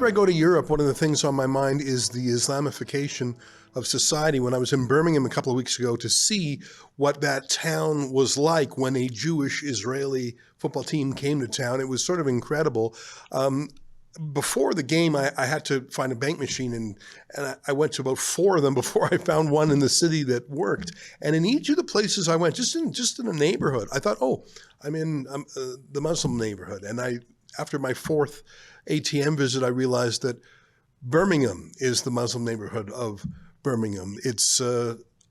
Whenever I go to Europe, one of the things on my mind is the Islamification of society. When I was in Birmingham a couple of weeks ago to see what that town was like when a Jewish Israeli football team came to town, it was sort of incredible. Before the game, I had to find a bank machine, and I went to about 4 of them before I found one in the city that worked. And in each of the places I went, just in a neighborhood, I thought, oh, I'm in the Muslim neighborhood. And after my 4th ATM visit, I realized that Birmingham is the Muslim neighborhood of Birmingham. It's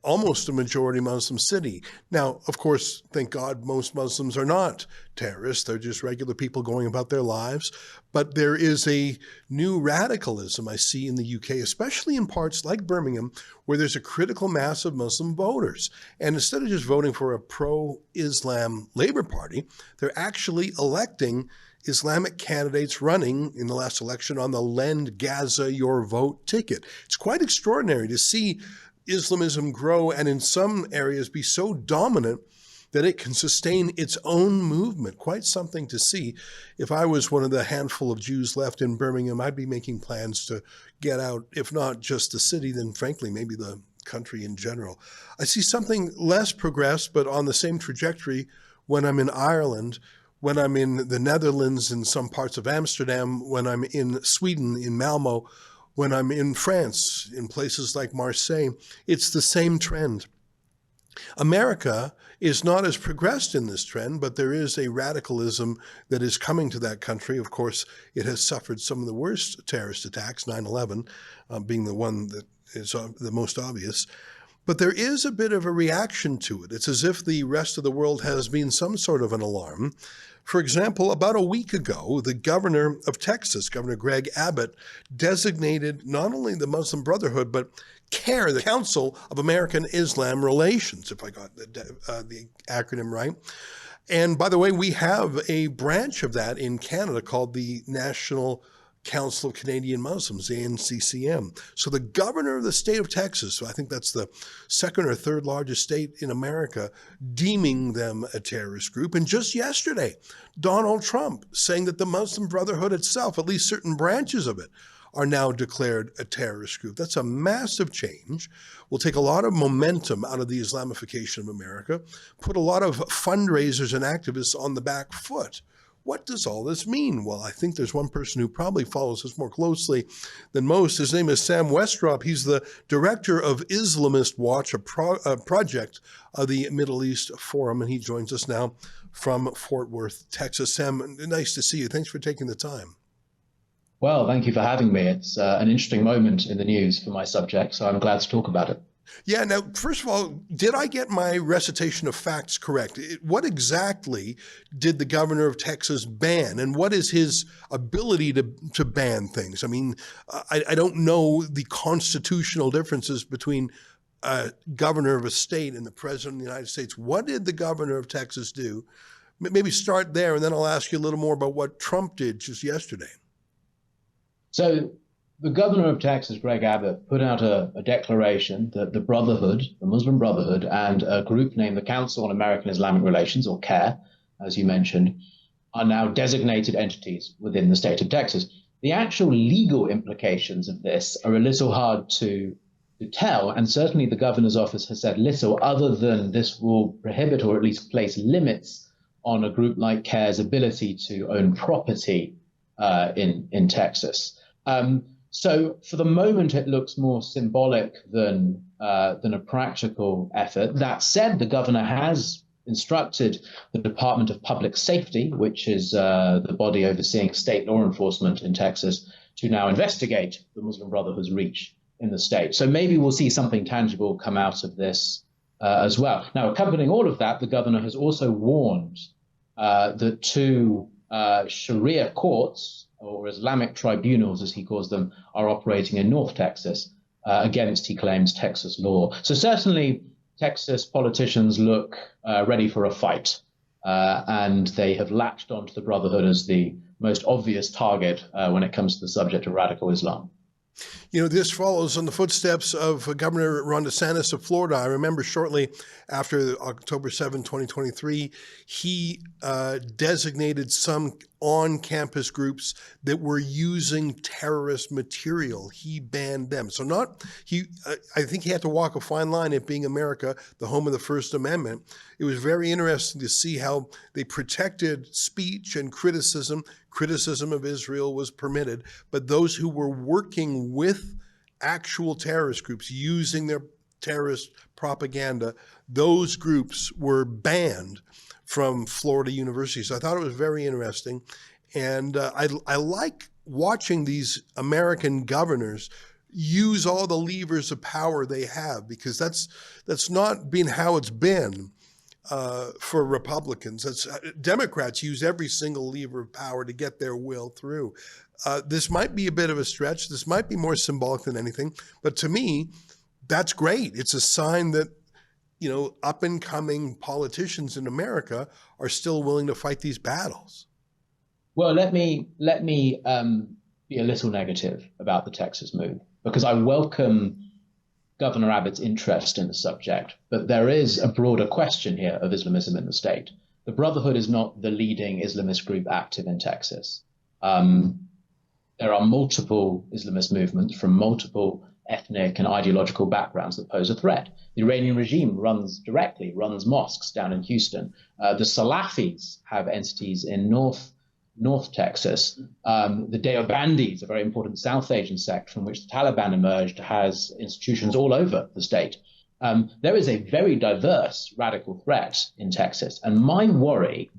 almost a majority Muslim city. Now, of course, thank God most Muslims are not terrorists. They're just regular people going about their lives. But there is a new radicalism I see in the UK, especially in parts like Birmingham, where there's a critical mass of Muslim voters. And instead of just voting for a pro-Islam Labour Party, they're actually electing Islamic candidates running in the last election on the Lend Gaza Your Vote ticket. It's quite extraordinary to see Islamism grow and in some areas be so dominant that it can sustain its own movement. Quite something to see. If I was one of the handful of Jews left in Birmingham, I'd be making plans to get out, if not just the city, then frankly, maybe the country in general. I see something less progressed, but on the same trajectory when I'm in Ireland, when I'm in the Netherlands, in some parts of Amsterdam, when I'm in Sweden, in Malmo, when I'm in France, in places like Marseille. It's the same trend. America is not as progressed in this trend, but there is a radicalism that is coming to that country. Of course, it has suffered some of the worst terrorist attacks, 9/11 being the one that is the most obvious. But there is a bit of a reaction to it. It's as if the rest of the world has been some sort of an alarm. For example, about a week ago, the governor of Texas, Governor Greg Abbott, designated not only the Muslim Brotherhood, but CAIR, the Council of American Islamic Relations, if I got the acronym right. And by the way, we have a branch of that in Canada called the National Council of Canadian Muslims, the NCCM. So the governor of the state of Texas, so I think that's the 2nd or 3rd largest state in America, deeming them a terrorist group. And just yesterday, Donald Trump saying that the Muslim Brotherhood itself, at least certain branches of it, are now declared a terrorist group. That's a massive change. Will take a lot of momentum out of the Islamification of America, put a lot of fundraisers and activists on the back foot. What does all this mean? Well, I think there's one person who probably follows this more closely than most. His name is Sam Westrop. He's the director of Islamist Watch, a project of the Middle East Forum, and he joins us now from Fort Worth, Texas. Sam, nice to see you. Thanks for taking the time. Well, thank you for having me. It's an interesting moment in the news for my subject, so I'm glad to talk about it. Yeah. Now, first of all, did I get my recitation of facts correct? What exactly did the governor of Texas ban, and what is his ability to ban things? I mean, I don't know the constitutional differences between a governor of a state and the president of the United States. What did the governor of Texas do? Maybe start there, and then I'll ask you a little more about what Trump did just yesterday. So the governor of Texas, Greg Abbott, put out a declaration that the Brotherhood, the Muslim Brotherhood, and a group named the Council on American Islamic Relations, or CAIR, as you mentioned, are now designated entities within the state of Texas. The actual legal implications of this are a little hard to tell, and certainly the governor's office has said little other than this will prohibit or at least place limits on a group like CAIR's ability to own property in Texas. So for the moment, it looks more symbolic than a practical effort. That said, the governor has instructed the Department of Public Safety, which is the body overseeing state law enforcement in Texas, to now investigate the Muslim Brotherhood's reach in the state. So maybe we'll see something tangible come out of this as well. Now, accompanying all of that, the governor has also warned that 2 Sharia courts, or Islamic tribunals, as he calls them, are operating in North Texas against, he claims, Texas law. So certainly Texas politicians look ready for a fight, and they have latched onto the Brotherhood as the most obvious target when it comes to the subject of radical Islam. You know, this follows on the footsteps of Governor Ron DeSantis of Florida. I remember shortly after October 7, 2023, he designated some on-campus groups that were using terrorist material. He banned them. So I think he had to walk a fine line, it being America, the home of the First Amendment. It was very interesting to see how they protected speech and criticism. Criticism of Israel was permitted, but those who were working with actual terrorist groups, using their terrorist propaganda, those groups were banned from Florida University. So I thought it was very interesting. And I like watching these American governors use all the levers of power they have, because that's not been how it's been for Republicans. Democrats use every single lever of power to get their will through. This might be a bit of a stretch. This might be more symbolic than anything. But to me, that's great. It's a sign that up and coming politicians in America are still willing to fight these battles. Well, let me be a little negative about the Texas move, because I welcome Governor Abbott's interest in the subject, but there is a broader question here of Islamism in the state. The Brotherhood is not the leading Islamist group active in Texas. There are multiple Islamist movements from multiple ethnic and ideological backgrounds that pose a threat. The Iranian regime runs mosques down in Houston. The Salafis have entities in North Texas. The Deobandis, a very important South Asian sect from which the Taliban emerged, has institutions all over the state. There is a very diverse radical threat in Texas. And my worry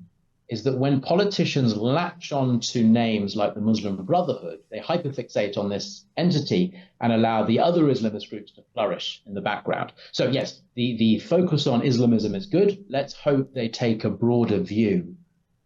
is that when politicians latch on to names like the Muslim Brotherhood, they hyperfixate on this entity and allow the other Islamist groups to flourish in the background. So yes, the focus on Islamism is good. Let's hope they take a broader view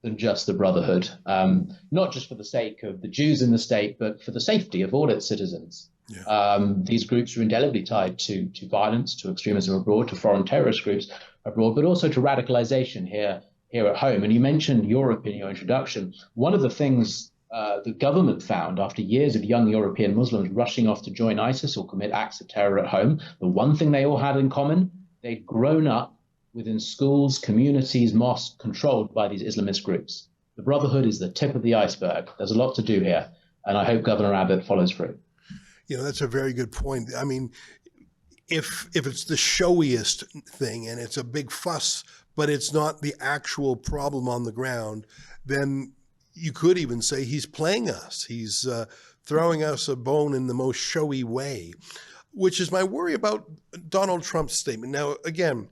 than just the Brotherhood, not just for the sake of the Jews in the state, but for the safety of all its citizens. Yeah. These groups are indelibly tied to violence, to extremism abroad, to foreign terrorist groups abroad, but also to radicalization here at home. And you mentioned Europe in your introduction. One of the things the government found after years of young European Muslims rushing off to join ISIS or commit acts of terror at home, the one thing they all had in common, they'd grown up within schools, communities, mosques controlled by these Islamist groups. The Brotherhood is the tip of the iceberg. There's a lot to do here, and I hope Governor Abbott follows through. That's a very good point. I mean, if it's the showiest thing and it's a big fuss, but it's not the actual problem on the ground, then you could even say he's playing us. He's throwing us a bone in the most showy way, which is my worry about Donald Trump's statement. Now, again,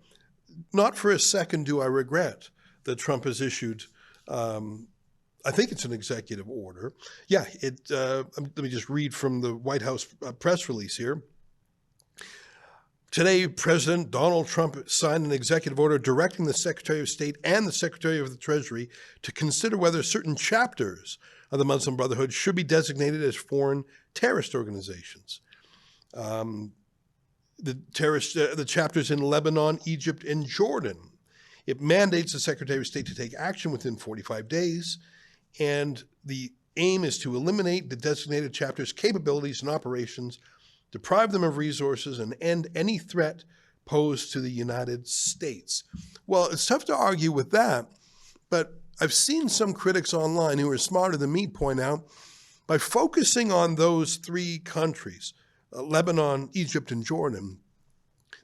not for a second do I regret that Trump has issued, I think it's an executive order. Yeah, let me just read from the White House press release here. Today, President Donald Trump signed an executive order directing the Secretary of State and the Secretary of the Treasury to consider whether certain chapters of the Muslim Brotherhood should be designated as foreign terrorist organizations. The chapters in Lebanon, Egypt, and Jordan. It mandates the Secretary of State to take action within 45 days, and the aim is to eliminate the designated chapters' capabilities and operations, deprive them of resources, and end any threat posed to the United States. Well, it's tough to argue with that, but I've seen some critics online who are smarter than me point out, by focusing on those three countries, Lebanon, Egypt, and Jordan,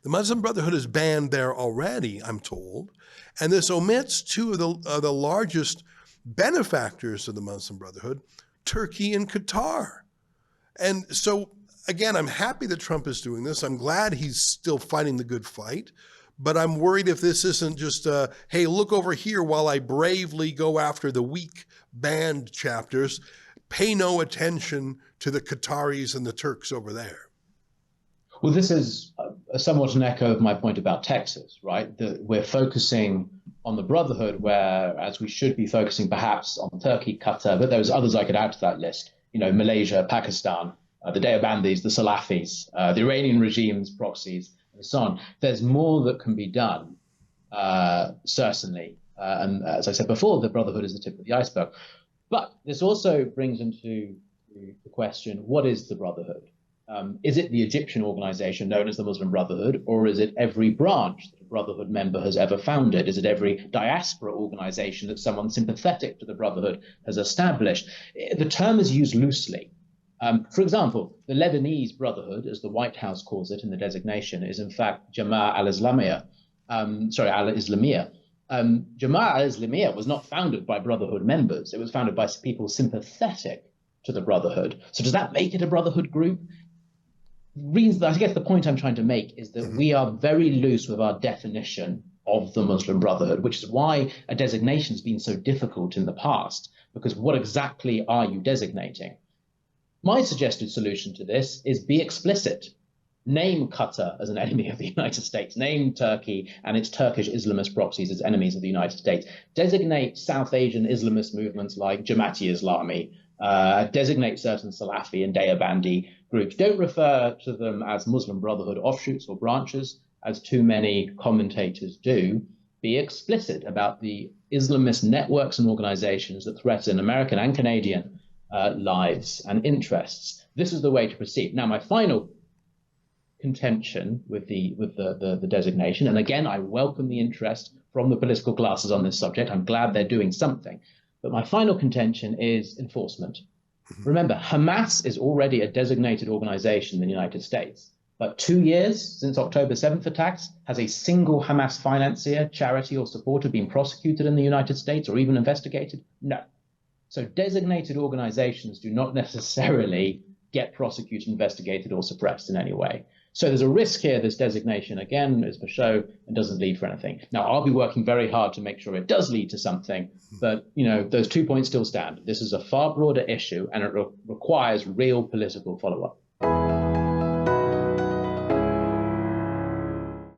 the Muslim Brotherhood is banned there already, I'm told, and this omits two of the largest benefactors of the Muslim Brotherhood, Turkey and Qatar. And so, again, I'm happy that Trump is doing this. I'm glad he's still fighting the good fight, but I'm worried if this isn't just, hey, look over here while I bravely go after the weak banned chapters, pay no attention to the Qataris and the Turks over there. Well, this is somewhat an echo of my point about Texas, right? That we're focusing on the Brotherhood, whereas we should be focusing perhaps on Turkey, Qatar, but there's others I could add to that list. Malaysia, Pakistan, the Deobandis, the Salafis, the Iranian regime's proxies, and so on. There's more that can be done, certainly. And as I said before, the Brotherhood is the tip of the iceberg. But this also brings into the question, what is the Brotherhood? Is it the Egyptian organization known as the Muslim Brotherhood, or is it every branch that a Brotherhood member has ever founded? Is it every diaspora organization that someone sympathetic to the Brotherhood has established? The term is used loosely. For example, the Lebanese Brotherhood, as the White House calls it in the designation, is in fact Jama'ah al-Islamiyah. Al-Islamiyah. Jama'ah al-Islamiyah was not founded by Brotherhood members. It was founded by people sympathetic to the Brotherhood. So does that make it a Brotherhood group? I guess the point I'm trying to make is that we are very loose with our definition of the Muslim Brotherhood, which is why a designation has been so difficult in the past, because what exactly are you designating? My suggested solution to this is be explicit. Name Qatar as an enemy of the United States. Name Turkey and its Turkish Islamist proxies as enemies of the United States. Designate South Asian Islamist movements like Jamaat-e-Islami. Designate certain Salafi and Deobandi groups. Don't refer to them as Muslim Brotherhood offshoots or branches, as too many commentators do. Be explicit about the Islamist networks and organizations that threaten American and Canadian lives and interests. This is the way to proceed. Now, my final contention with the designation, and again, I welcome the interest from the political classes on this subject. I'm glad they're doing something. But my final contention is enforcement. Remember, Hamas is already a designated organization in the United States. But 2 years since October 7th attacks, has a single Hamas financier, charity, or supporter been prosecuted in the United States or even investigated? No. So designated organizations do not necessarily get prosecuted, investigated, or suppressed in any way. So there's a risk here. This designation, again, is for show and doesn't lead for anything. Now, I'll be working very hard to make sure it does lead to something. But, those 2 points still stand. This is a far broader issue, and it requires real political follow-up.